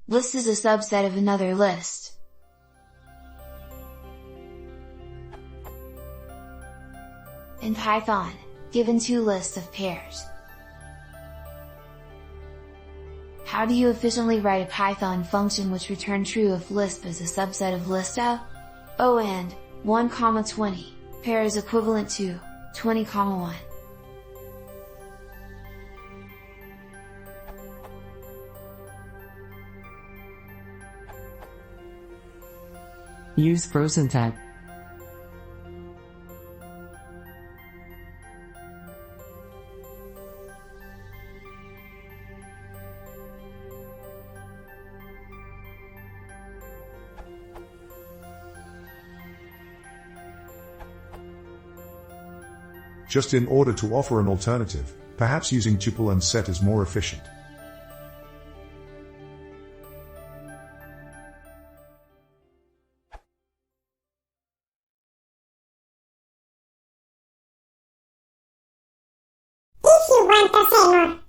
List is a subset of another list. In Python, given two lists of pairs. How do you efficiently write a Python function which return true if list is a subset of list of? Oh, and 1, 20 pair is equivalent to 20, 1. Use frozen tag. Just in order to offer an alternative, perhaps using tuple and set is more efficient. If you want to say more,